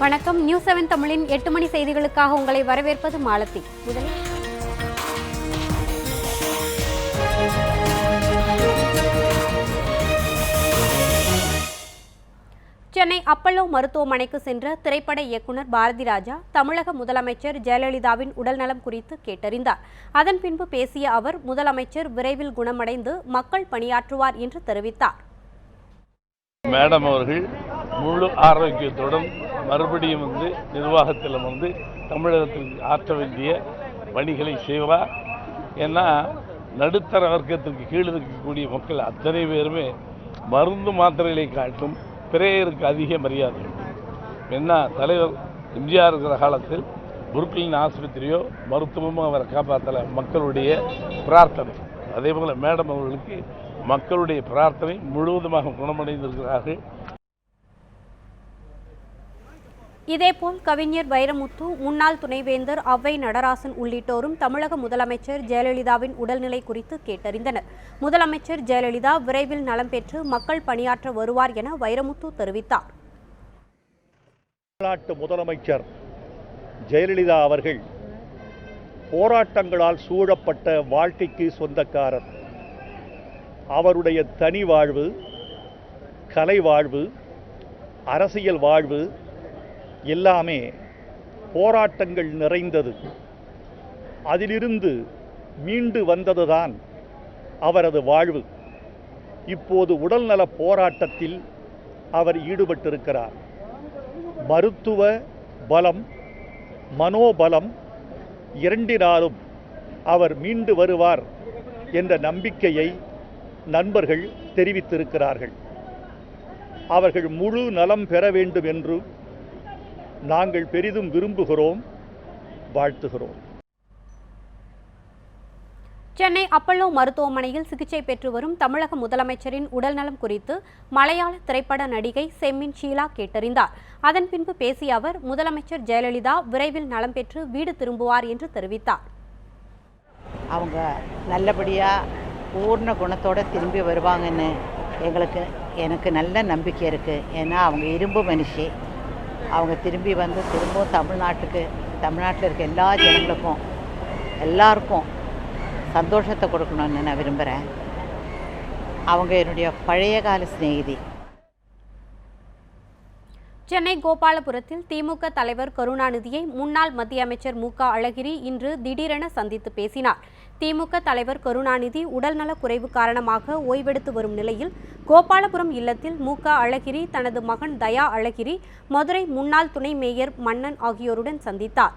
வணக்கம். நியூஸ் 7 தமிழின் 8 மணி செய்திகளுக்காக உங்களை வரவேற்பது மாலதி. முதலில் சென்னை அப்பல்லோ மருத்துவமனைக்கு சென்ற திரைப்பட இயக்குனர் பாரதி ராஜா தமிழக முதலமைச்சர் ஜெயலலிதாவின் உடல்நலம் குறித்து கேட்டறிந்தார். அதன் பின்பு பேசிய அவர், முதலமைச்சர் விரைவில் குணமடைந்து மக்கள் பணியாற்றுவார் என்று தெரிவித்தார். மேடம் அவர்கள் முழு ஆரோக்கியத்துடன் மறுபடியும் நிர்வாகத்தில் தமிழகத்தில் ஆற்ற வேண்டிய பணிகளை செய்வார். ஏன்னா நடுத்தர வர்க்கத்திற்கு கீழ் இருக்கக்கூடிய மக்கள் அத்தனை பேருமே மருந்து மாத்திரைகளை காட்டும் பிரேயருக்கு அதிக மரியாதை. என்ன தலைவர் எம்ஜிஆர் இருக்கிற காலத்தில் புருக்லின் ஆஸ்பத்திரியோ மருத்துவமோ அவரை காப்பாற்றல, மக்களுடைய பிரார்த்தனை. அதே போல மேடம் அவர்களுக்கு மக்களுடைய பிரார்த்தனை முழுவதுமாக குணமடைந்திருக்கிறார்கள். இதேபோல் கவிஞர் வைரமுத்து, முன்னாள் துணைவேந்தர் ஔவை நடராசன் உள்ளிட்டோரும் தமிழக முதலமைச்சர் ஜெயலலிதாவின் உடல்நிலை குறித்து கேட்டறிந்தனர். முதலமைச்சர் ஜெயலலிதா விரைவில் நலம் பெற்று மக்கள் பணியாற்ற வருவார் என வைரமுத்து தெரிவித்தார். தமிழ்நாட்டு முதலமைச்சர் ஜெயலலிதா அவர்கள் போராட்டங்களால் சூழப்பட்ட வாழ்க்கைக்கு சொந்தக்காரர். அவருடைய தனி வாழ்வு, கலை வாழ்வு, அரசியல் வாழ்வு எல்லாமே போராட்டங்கள் நிறைந்தது. அதிலிருந்து மீண்டு வந்ததுதான் அவரது வாழ்வு. இப்போது உடல்நல போராட்டத்தில் அவர் ஈடுபட்டிருக்கிறார். மருத்துவ பலம், மனோபலம் இரண்டினாலும் அவர் மீண்டு வருவார் என்ற நம்பிக்கையை நண்பர்கள் தெரிவித்திருக்கிறார்கள். அவர்கள் முழு நலம் பெற வேண்டும் என்று நாங்கள் பெரிதும் விரும்புகிறோம், வாழ்த்துகிறோம். சென்னை அப்பல்லோ மருத்துவமனையில் சிகிச்சை பெற்று வரும் தமிழக முதலமைச்சரின் உடல்நலம் குறித்து மலையாள திரைப்பட நடிகை செம்மின் ஷீலா கேட்டறிந்தார். அதன் பின்பு பேசிய அவர், முதலமைச்சர் ஜெயலலிதா விரைவில் நலம் பெற்று வீடு திரும்புவார் என்று தெரிவித்தார். அவங்க நல்லபடியாக பூர்ண குணத்தோடு திரும்பி வருவாங்கன்னு எனக்கு நல்ல நம்பிக்கை இருக்குது. ஏன்னா அவங்க இரும்பு மனுஷி. அவங்க திரும்பி திரும்பவும் தமிழ்நாட்டில் இருக்க எல்லா ஜனங்களுக்கும் எல்லாருக்கும் சந்தோஷத்தை கொடுக்கணும்னு நான் விரும்புகிறேன். அவங்க என்னுடைய பழைய கால சிநேகிதி. சென்னை கோபாலபுரத்தில் திமுக தலைவர் கருணாநிதியை முன்னாள் மத்திய அமைச்சர் மு க அழகிரி இன்று திடீரென சந்தித்து பேசினார். திமுக தலைவர் கருணாநிதி உடல்நலக் குறைவு காரணமாக ஓய்வெடுத்து வரும் நிலையில் கோபாலபுரம் இல்லத்தில் மு க அழகிரி தனது மகன் தயா அழகிரி, மதுரை முன்னாள் துணை மேயர் மன்னன் ஆகியோருடன் சந்தித்தார்.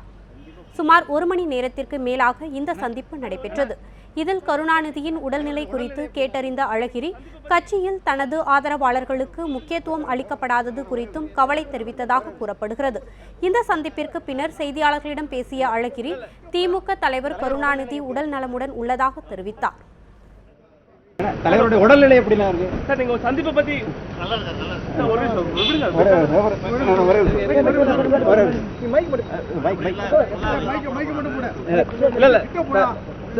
சுமார் 1 மணி நேரத்திற்கு மேலாக இந்த சந்திப்பு நடைபெற்றது. இதில் கருணாநிதியின் உடல்நிலை குறித்து கேட்டறிந்த அழகிரி, கட்சியில் தனது ஆதரவாளர்களுக்கு முக்கியத்துவம் அளிக்கப்படாதது குறித்தும் கவலை தெரிவித்ததாக கூறப்படுகிறது. இந்த சந்திப்பிற்கு பின்னர் செய்தியாளர்களிடம் பேசிய அழகிரி, திமுக தலைவர் கருணாநிதி உடல் நலமுடன் உள்ளதாக தெரிவித்தார். தலைவருடைய உடல்நிலை எப்படி இருக்கு சார்? நீங்க சந்திப்பை பத்தி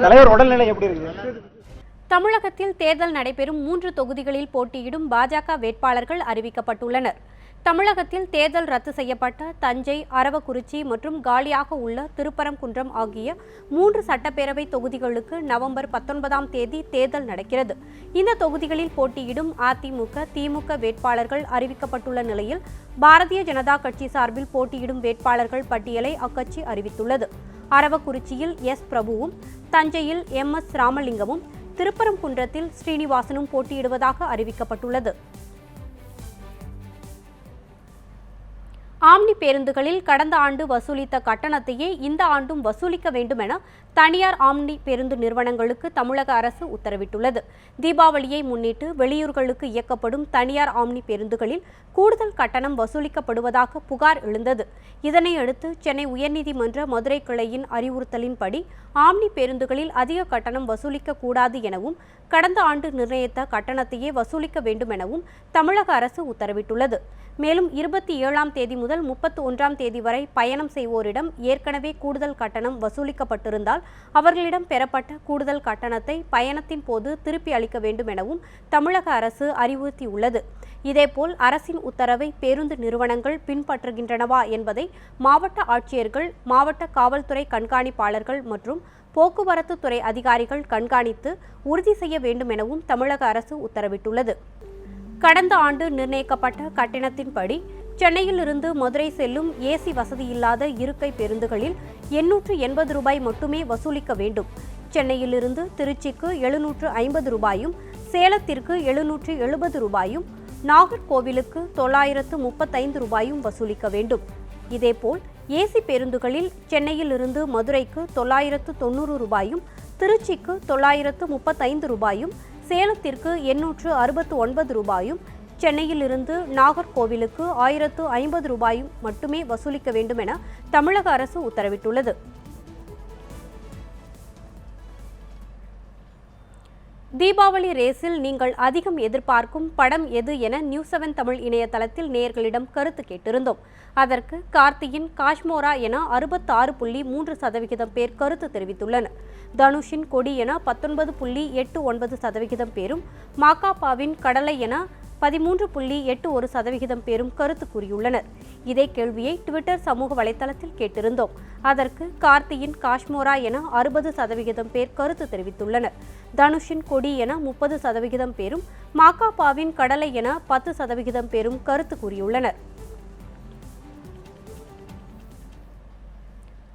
தலைவர் உடல்நிலை எப்படி இருக்கு? தமிழகத்தில் தேர்தல் நடைபெறும் 3 தொகுதிகளில் போட்டியிடும் பாஜக வேட்பாளர்கள் அறிவிக்கப்பட்டுள்ளனர். தமிழகத்தில் தேர்தல் ரத்து செய்யப்பட்ட தஞ்சை, அரவக்குறிச்சி மற்றும் காலியாக உள்ள திருப்பரங்குன்றம் ஆகிய 3 சட்டப்பேரவை தொகுதிகளுக்கு நவம்பர் 19ஆம் தேதி தேர்தல் நடக்கிறது. இந்த தொகுதிகளில் போட்டியிடும் அதிமுக, திமுக வேட்பாளர்கள் அறிவிக்கப்பட்டுள்ள நிலையில் பாரதிய ஜனதா கட்சி சார்பில் போட்டியிடும் வேட்பாளர்கள் பட்டியலை அக்கட்சி அறிவித்துள்ளது. அரவக்குறிச்சியில் எஸ் பிரபுவும், தஞ்சையில் MS ராமலிங்கமும், திருப்பரங்குன்றத்தில் ஸ்ரீனிவாசனும் போட்டியிடுவதாக அறிவிக்கப்பட்டுள்ளது. ஆம்னி பேருந்துகளில் கடந்த ஆண்டு வசூலித்த கட்டணத்தையே இந்த ஆண்டும் வசூலிக்க வேண்டும் என தனியார் ஆம்னி பேருந்து நிறுவனங்களுக்கு தமிழக அரசு உத்தரவிட்டுள்ளது. தீபாவளியை முன்னிட்டு வெளியூர்களுக்கு இயக்கப்படும் தனியார் ஆம்னி பேருந்துகளில் கூடுதல் கட்டணம் வசூலிக்கப்படுவதாக புகார் எழுந்தது. இதனையடுத்து சென்னை உயர்நீதிமன்ற மதுரை கிளையின் அறிவுறுத்தலின்படி ஆம்னி பேருந்துகளில் அதிக கட்டணம் வசூலிக்க கூடாது எனவும் கடந்த ஆண்டு நிர்ணயித்த கட்டணத்தையே வசூலிக்க வேண்டும் எனவும் தமிழக அரசு உத்தரவிட்டுள்ளது. மேலும் 27ஆம் தேதி முதல் முதல் 31ஆம் தேதி வரை பயணம் செய்வோரிடம் ஏற்கனவே கூடுதல் கட்டணம் வசூலிக்கப்பட்டிருந்தால் அவர்களிடம் பெறப்பட்ட கூடுதல் கட்டணத்தை பயணத்தின் போது திருப்பி அளிக்க வேண்டும் எனவும் தமிழக அரசு அறிவுறுத்தியுள்ளது. இதேபோல் அரசின் உத்தரவை பேருந்து நிறுவனங்கள் பின்பற்றுகின்றனவா என்பதை மாவட்ட ஆட்சியர்கள், மாவட்ட காவல்துறை கண்காணிப்பாளர்கள் மற்றும் போக்குவரத்து துறை அதிகாரிகள் கண்காணித்து உறுதி செய்ய வேண்டும் எனவும் தமிழக அரசு உத்தரவிட்டுள்ளது. கடந்த ஆண்டு நிர்ணயிக்கப்பட்ட கட்டணத்தின்படி சென்னையில் இருந்து மதுரை செல்லும் ஏசி வசதியில்லாத இருக்கை பேருந்துகளில் 880 ரூபாய் மட்டுமே வசூலிக்க வேண்டும். சென்னையிலிருந்து திருச்சிக்கு 750 ரூபாயும், சேலத்திற்கு 770 ரூபாயும், நாகர்கோவிலுக்கு 935 ரூபாயும் வசூலிக்க வேண்டும். இதேபோல் ஏசி பேருந்துகளில் சென்னையில் இருந்து மதுரைக்கு 990 ரூபாயும், திருச்சிக்கு 935 ரூபாயும், சேலத்திற்கு 869 ரூபாயும், சென்னையில் இருந்து நாகர்கோவிலுக்கு 1050 ரூபாயும் மட்டுமே வசூலிக்க வேண்டும் என தமிழக அரசு உத்தரவிட்டுள்ளது. தீபாவளி ரேஸில் நீங்கள் அதிகம் எதிர்பார்க்கும் படம் எது என நியூஸ்7 தமிழ் இணையதளத்தில் நேயர்களிடம் கருத்து கேட்டிருந்தோம். அதற்கு கார்த்தியின் காஷ்மோரா என 66.3% பேர் கருத்து தெரிவித்துள்ளனர். தனுஷின் கொடி என 19.89% பேரும், மாகாபாவின் கடலை என 13.81% பேரும் கருத்து கூறியுள்ளனர். இதே கேள்வியை ட்விட்டர் சமூக வலைதளத்தில் கேட்டிருந்தோம். அதற்கு கார்த்தியின் காஷ்மோரா என 60% பேர் கருத்து தெரிவித்துள்ளனர். தனுஷின் கொடி என 30% பேரும், மாகாபாவின் கடலை என 10% பேரும் கருத்து கூறியுள்ளனர்.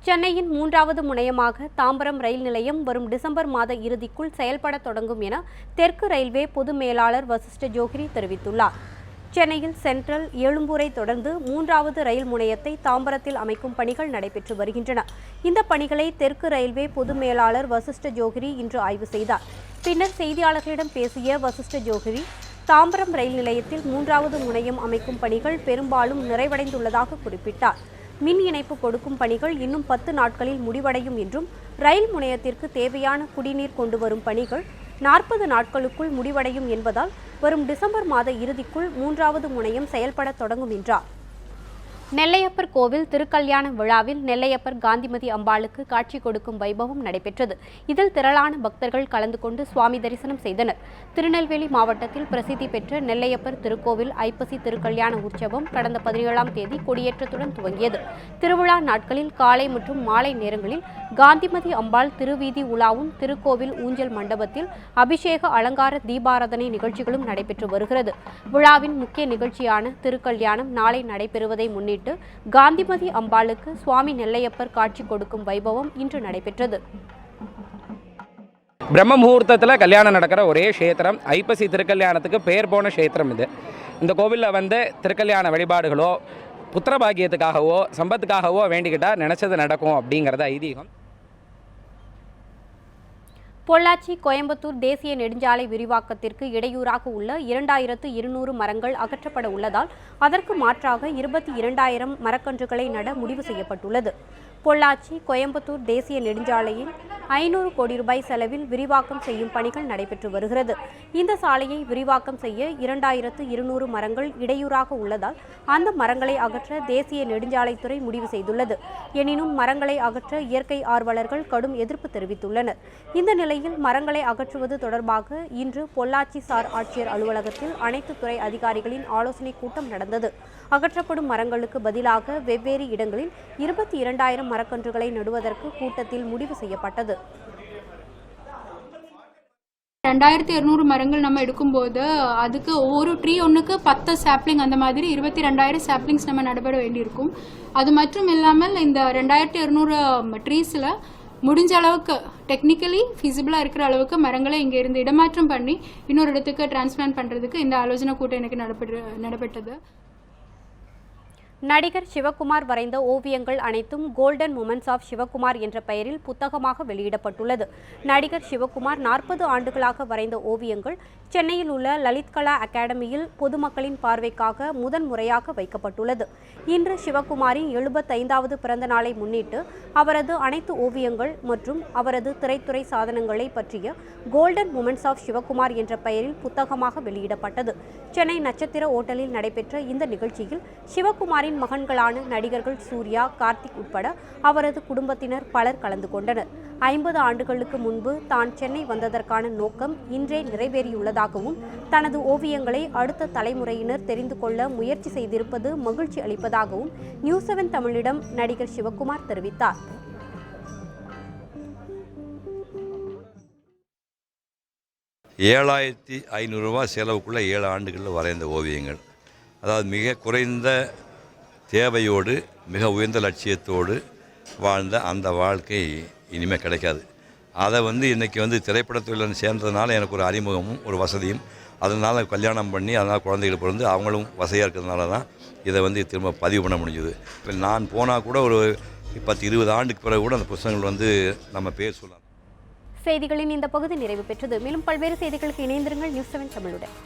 சென்னையின் 3வது முனையமாக தாம்பரம் ரயில் நிலையம் வரும் டிசம்பர் மாத இறுதிக்குள் செயல்பட தொடங்கும் என தெற்கு ரயில்வே பொது மேலாளர் வசிஷ்ட ஜோகிரி தெரிவித்துள்ளார். சென்னையில் சென்ட்ரல், எழும்பூரை தொடர்ந்து 3வது ரயில் முனையத்தை தாம்பரத்தில் அமைக்கும் பணிகள் நடைபெற்று வருகின்றன. இந்த பணிகளை தெற்கு ரயில்வே பொது மேலாளர் வசிஷ்ட ஜோகிரி இன்று ஆய்வு செய்தார். பின்னர் செய்தியாளர்களிடம் பேசிய வசிஷ்ட ஜோகிரி, தாம்பரம் ரயில் நிலையத்தில் 3வது முனையம் அமைக்கும் பணிகள் பெரும்பாலும் நிறைவடைந்துள்ளதாக குறிப்பிட்டார். மின் இணைப்பு கொடுக்கும் பணிகள் இன்னும் 10 நாட்களில் முடிவடையும் என்றும், ரயில் முனையத்திற்கு தேவையான குடிநீர் கொண்டு வரும் பணிகள் 40 நாட்களுக்குள் முடிவடையும் என்பதால் வரும் டிசம்பர் மாத இறுதிக்குள் 3வது முனையம் செயல்பட தொடங்கும் என்றார். நெல்லையப்பர் கோவில் திருக்கல்யாண விழாவில் நெல்லையப்பர் காந்திமதி அம்பாளுக்கு காட்சி கொடுக்கும் வைபவம் நடைபெற்றது. இதில் திரளான பக்தர்கள் கலந்து கொண்டு சுவாமி தரிசனம் செய்தனர். திருநெல்வேலி மாவட்டத்தில் பிரசித்தி பெற்ற நெல்லையப்பர் திருக்கோவில் ஐப்பசி திருக்கல்யாண உற்சவம் கடந்த 17ஆம் தேதி கொடியேற்றத்துடன் துவங்கியது. திருவிழா நாட்களில் காலை மற்றும் மாலை நேரங்களில் காந்திமதி அம்பாள் திருவீதி உலாவும் திருக்கோவில் ஊஞ்சல் மண்டபத்தில் அபிஷேக அலங்கார தீபாராதனை நிகழ்ச்சிகளும் நடைபெற்று வருகிறது. விழாவின் முக்கிய நிகழ்ச்சியான திருக்கல்யாணம் நாளை நடைபெறுவதை முன்னிட்டு காந்திமதி அம்பாளுக்கு சுவாமி நெல்லையப்பர் காட்சி கொடுக்கும் வைபவம் இன்று நடைபெற்றது. பிரம்ம முகூர்த்தத்தில் கல்யாணம் நடக்கிற ஒரே க்ஷேத்திரம், ஐப்பசி திருக்கல்யாணத்துக்கு பெயர் போன க்ஷேத்திரம் இது. இந்த கோவிலில் திருக்கல்யாண வழிபாடுகளோ புத்திரபாகியத்துக்காகவோ சம்பத்துக்காகவோ வேண்டிக்கிட்டால் நினச்சது நடக்கும் அப்படிங்கிறது ஐதீகம். பொள்ளாச்சி கோயம்புத்தூர் தேசிய நெடுஞ்சாலை விரிவாக்கத்திற்கு இடையூறாக உள்ள 2200 மரங்கள் அகற்றப்பட உள்ளதால் அதற்கு மாற்றாக 22,000 மரக்கன்றுகளை நட முடிவு செய்யப்பட்டுள்ளது. பொள்ளாச்சி கோயம்புத்தூர் தேசிய நெடுஞ்சாலையில் 500 கோடி ரூபாய் செலவில் விரிவாக்கம் செய்யும் பணிகள் நடைபெற்று வருகிறது. இந்த சாலையை விரிவாக்கம் செய்ய 2200 மரங்கள் இடையூறாக உள்ளதால் அந்த மரங்களை அகற்ற தேசிய நெடுஞ்சாலைத்துறை முடிவு செய்துள்ளது. எனினும் மரங்களை அகற்ற இயற்கை ஆர்வலர்கள் கடும் எதிர்ப்பு தெரிவித்துள்ளனர். இந்த நிலையில் மரங்களை அகற்றுவது தொடர்பாக இன்று பொள்ளாச்சி சார் ஆட்சியர் அலுவலகத்தில் அனைத்து துறை அதிகாரிகளின் ஆலோசனை கூட்டம் நடந்தது. அகற்றப்படும் மரங்களுக்கு பதிலாக வெவ்வேறு இடங்களில் 22,000 மரக்கன்றுகளை நடுவதற்கு கூட்டத்தில் முடிவு செய்யப்பட்டது. 2200 மரங்கள் நம்ம எடுக்கும்போது அதுக்கு ஒரு ட்ரீ ஒன்றுக்கு 10 சாப்ளிங், அந்த மாதிரி 22,000 சாப்ளிங்ஸ் நம்ம நடைபெற வேண்டியிருக்கும். அது மட்டும் இல்லாமல் இந்த 2200 ட்ரீஸில் முடிஞ்ச அளவுக்கு டெக்னிக்கலி ஃபீஸிபிளாக இருக்கிற அளவுக்கு மரங்களை இங்கே இருந்து இடமாற்றம் பண்ணி இன்னொரு இடத்துக்கு டிரான்ஸ்பிளான்ட் பண்ணுறதுக்கு இந்த ஆலோசனை கூட்டம் எனக்கு நடைபெற்றது. நடிகர் சிவகுமார் வரைந்த ஓவியங்கள் அனைத்தும் கோல்டன் மொமெண்ட்ஸ் ஆஃப் சிவகுமார் என்ற பெயரில் புத்தகமாக வெளியிடப்பட்டுள்ளது. நடிகர் சிவகுமார் 40 ஆண்டுகளாக வரைந்த ஓவியங்கள் சென்னையில் உள்ள லலித் கலா அகாடமியில் பொதுமக்களின் பார்வைக்காக முதன்முறையாக வைக்கப்பட்டுள்ளது. இன்று சிவகுமாரின் 75வது பிறந்த நாளை முன்னிட்டு அவரது அனைத்து ஓவியங்கள் மற்றும் அவரது திரைத்துறை சாதனங்களை பற்றிய கோல்டன் மொமெண்ட்ஸ் ஆஃப் சிவகுமார் என்ற பெயரில் புத்தகமாக வெளியிடப்பட்டது. சென்னை நட்சத்திர ஓட்டலில் நடைபெற்ற இந்த நிகழ்ச்சியில் சிவகுமாரின் கலைஞரின் மகன்களான நடிகர்கள் சூர்யா, கார்த்திக் உட்பட அவரது குடும்பத்தினர் பலர் கலந்து கொண்டனர். 50 ஆண்டுகளுக்கு முன்பு தான் சென்னை வந்ததற்கான நோக்கம் இன்றே நிறைவேறியுள்ளதாகவும் தனது ஓவியங்களை அடுத்த தலைமுறையினர் தெரிந்து கொள்ள முயற்சி செய்திருப்பது மகிழ்ச்சி அளிப்பதாகவும் நியூஸ் 7 தமிழிடம் நடிகர் சிவகுமார் தெரிவித்தார். ₹7,500 செலவுக்குள்ளே 7 ஆண்டுகளில் வரைந்த ஓவியங்கள். அதாவது மிக குறைந்த தேவையோடு மிக உயர்ந்த லட்சியத்தோடு வாழ்ந்த அந்த வாழ்க்கை இனிமேல் கிடைக்காது. அதை இன்றைக்கி திரைப்படத்துறையில் சேர்ந்ததுனால எனக்கு ஒரு அறிமுகமும் ஒரு வசதியும், அதனால் கல்யாணம் பண்ணி அதனால் குழந்தைகள் பிறந்து அவங்களும் வசதியாக இருக்கிறதுனால தான் இதை திரும்ப பதிவு பண்ண முடிஞ்சுது. இப்போ நான் போனால் கூட ஒரு 10-20 ஆண்டுக்கு பிறகு கூட அந்த புத்தகங்கள் நம்ம பேர் சொல்லலாம். செய்திகளின் இந்த பகுதி நிறைவு பெற்றது. மேலும் பல்வேறு செய்திகளுக்கு இணைந்திருங்கள் நியூஸ் 7 தமிழுடன்.